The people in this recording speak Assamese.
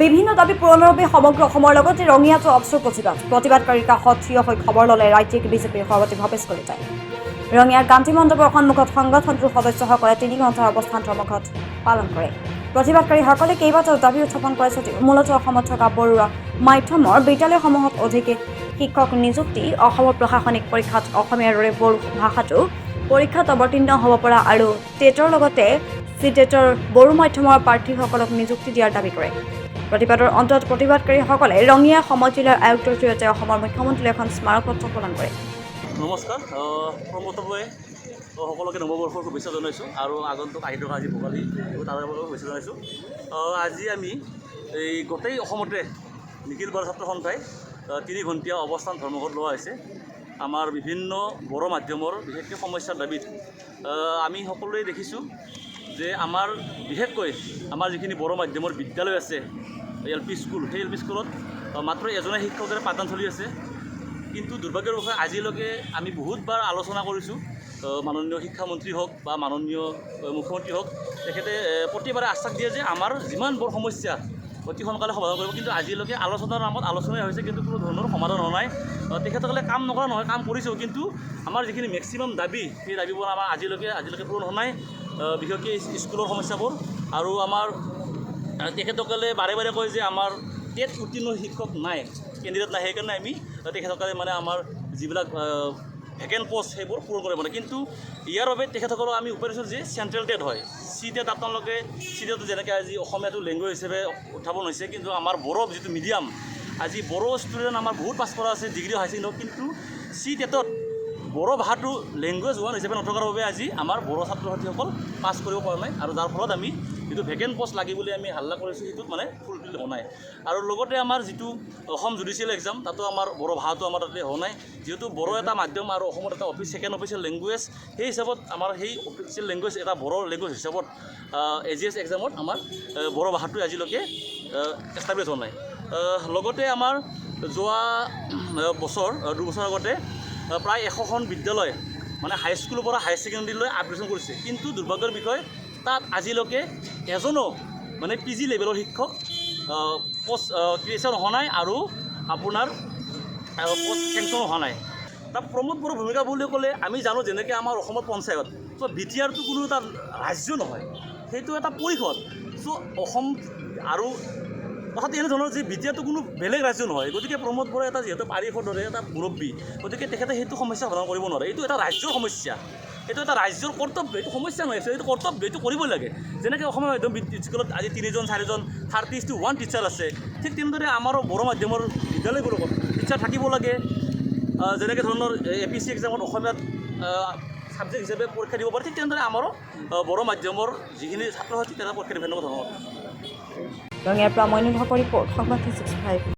বিভিন্ন দাবী পূৰণৰ বাবে সমগ্ৰ অসমৰ লগতে ৰঙিয়াতো অৱসৰ প্ৰতিবাদকাৰীৰ কাষত থিয় হৈ খবৰ ল'লে ৰাজ্যিক বিজেপিৰ সভাপতি ভৱেশ কলিতাই। ৰঙিয়াৰ গান্ধী মণ্ডপৰ সন্মুখত সংগঠনটোৰ সদস্যসকলে 3 ঘণ্টাৰ অৱস্থান ধৰ্মঘট পালন কৰে। প্ৰতিবাদকাৰীসকলে কেইবাটাও দাবী উত্থাপন কৰে যদিও মূলতঃ অসমত থকা বড়ো মাধ্যমৰ বিদ্যালয়সমূহত অধিক শিক্ষক নিযুক্তি, অসমৰ প্ৰশাসনিক পৰীক্ষাত অসমীয়াৰ দৰে বড়ো ভাষাটো পৰীক্ষাত অৱতীৰ্ণ হ'ব পৰা আৰু টেটৰ লগতে চিটেটৰ বড়ো মাধ্যমৰ প্ৰাৰ্থীসকলক নিযুক্তি দিয়াৰ দাবী কৰে। প্ৰতিবাদৰ অন্তত প্ৰতিবাদকাৰীসকলে ৰঙিয়া সমজিলাৰ আয়ুক্তৰ জৰিয়তে অসমৰ মুখ্যমন্ত্ৰীলৈ এখন স্মাৰকপত্ৰ প্ৰদান কৰে। নমস্কাৰ, প্ৰথমতে সকলোকে নৱবৰ্ষৰ শুভেচ্ছা জনাইছোঁ আৰু আগন্তুক আহি থকা আজি ভোগালী তাৰ বাবে শুভেচ্ছা জনাইছোঁ। আজি আমি এই গোটেই অসমতে নিখিল বড়ো ছাত্ৰ সন্থাই 3 ঘণ্টীয়া অৱস্থান ধৰ্মঘট লোৱা হৈছে। আমাৰ বিভিন্ন বড়ো মাধ্যমৰ বিশেষকৈ সমস্যাৰ দাবীত আমি সকলোৱে দেখিছোঁ যে আমাৰ বিশেষকৈ আমাৰ যিখিনি বড়ো মাধ্যমৰ বিদ্যালয় আছে, LP স্কুল, সেই LP স্কুলত মাত্ৰ এজনে শিক্ষকেৰে পাঠদান চলি আছে। কিন্তু দুৰ্ভাগ্যৰ বিষয়ে আজিলৈকে আমি বহুতবাৰ আলোচনা কৰিছোঁ, মাননীয় শিক্ষামন্ত্ৰী হওক বা মাননীয় মুখ্যমন্ত্ৰী হওক, তেখেতে প্ৰতিবাৰে আশ্বাস দিয়ে যে আমাৰ যিমান বৰ সমস্যা অতি সোনকালে সমাধান কৰিব। কিন্তু আজিলৈকে আলোচনাৰ নামত আলোচনাই হৈছে, কিন্তু কোনো ধৰণৰ সমাধান হোৱা নাই। তেখেতসকলে কাম নকৰা নহয়, কাম কৰিছেও, কিন্তু আমাৰ যিখিনি মেক্সিমাম দাবী, সেই দাবীবোৰ আমাৰ আজিলৈকে পূৰণ হোৱা নাই। বিশেষকৈ স্কুলৰ সমস্যাবোৰ আৰু আমাৰ তেখেতসকলে বাৰে বাৰে কয় যে আমাৰ টেট উত্তীৰ্ণ শিক্ষক নাই, কেণ্ডিডেট নাই, সেইকাৰণে আমি তেখেতসকলে আমাৰ যিবিলাক ভেকেণ্ট পষ্ট সেইবোৰ পূৰণ কৰিব পাৰে। কিন্তু ইয়াৰ বাবে তেখেতসকলক আমি উপায় দিছোঁ যে চেণ্ট্ৰেল টেট হয়, চিটেট আপোনালোকে চিটেটো যেনেকৈ আজি অসমীয়াটো লেংগুৱেজ হিচাপে উত্থাপন হৈছে, কিন্তু আমাৰ বড়ো যিটো মিডিয়াম, আজি বড়ো ষ্টুডেণ্ট আমাৰ বহুত পাছ কৰা আছে, ডিগ্ৰী হাই ছেকেণ্ডেৰী, কিন্তু চিটেটত বড়ো ভাষাটো লেংগুৱেজ ওৱান হিচাপে নথকাৰ বাবে আজি আমাৰ বড়ো ছাত্ৰ ছাত্ৰীসকল পাছ কৰিব পৰা নাই, আৰু যাৰ ফলত আমি যিটো ভেকেণ্ট পষ্ট লাগে বুলি আমি হাল্লা কৰিছোঁ সেইটোত ফুলফিল হোৱা নাই। আৰু লগতে আমাৰ যিটো অসম জুডিচিয়েল এক্সাম, তাতো আমাৰ বড়ো ভাষাটো আমাৰ তাতে হোৱা নাই। যিহেতু বড়ো এটা মাধ্যম আৰু অসমত এটা ছেকেণ্ড অফিচিয়েল লেংগুৱেজ, সেই হিচাপত আমাৰ সেই অফিচিয়েল লেংগুৱেজ এটা বড়ো লেংগুৱেজ হিচাপত AGS এক্সামত আমাৰ বড়ো ভাষাটোৱে আজিলৈকে এষ্টাব্লিছ হোৱা নাই। লগতে আমাৰ যোৱা বছৰ 2 বছৰ আগতে প্ৰায় 100খন বিদ্যালয় হাইস্কুলৰ পৰা হাই ছেকেণ্ডেৰীলৈ আপগ্ৰেডেশ্যন কৰিছে, কিন্তু দুৰ্ভাগ্যৰ বিষয় তাত আজিলৈকে এজনো PG লেভেলৰ শিক্ষক পষ্ট ক্ৰিয়েশ্যন হোৱা নাই আৰু আপোনাৰ পষ্ট চেংচন হোৱা নাই। তাত প্ৰমোদ বড়োৰ ভূমিকা বুলি ক'লে আমি জানো, যেনেকৈ আমাৰ অসমত পঞ্চায়ত, চ' BTRটো কোনো এটা ৰাজ্য নহয়, সেইটো এটা পৰিষদ। চ' অসম আৰু কথাটো এনেধৰণৰ যে BTRটো কোনো বেলেগ ৰাজ্য নহয়, গতিকে প্ৰমোদ বড়ো এটা যিহেতু পাৰিষদৰে এটা মুৰব্বী, গতিকে তেখেতে সেইটো সমস্যা সমাধান কৰিব নোৱাৰে। এইটো এটা ৰাজ্যৰ সমস্যা, এইটো এটা ৰাজ্যৰ কৰ্তব্য, এইটো সমস্যা নহয়, এইটো কৰ্তব্য, এইটো কৰিবই লাগে। যেনেকৈ অসমীয়া মাধ্যম স্কুলত আজি 3জন 4জন 30:1 টিচাৰ আছে, ঠিক তেনেদৰে আমাৰো বড়ো মাধ্যমৰ বিদ্যালয়বোৰত টিচাৰ থাকিব লাগে। যেনেকৈ ধৰণৰ APSC এক্সামত অসমীয়াত ছাবজেক্ট হিচাপে পৰীক্ষা দিব পাৰে, ঠিক তেনেদৰে আমাৰো বড়ো মাধ্যমৰ যিখিনি ছাত্ৰ ছাত্ৰী তেনে পৰীক্ষা দিব ধৰণৰ। ৰঙিয়াৰ পৰা মইনুল হকৰ ৰিপৰ্ট, সংবাদ 365।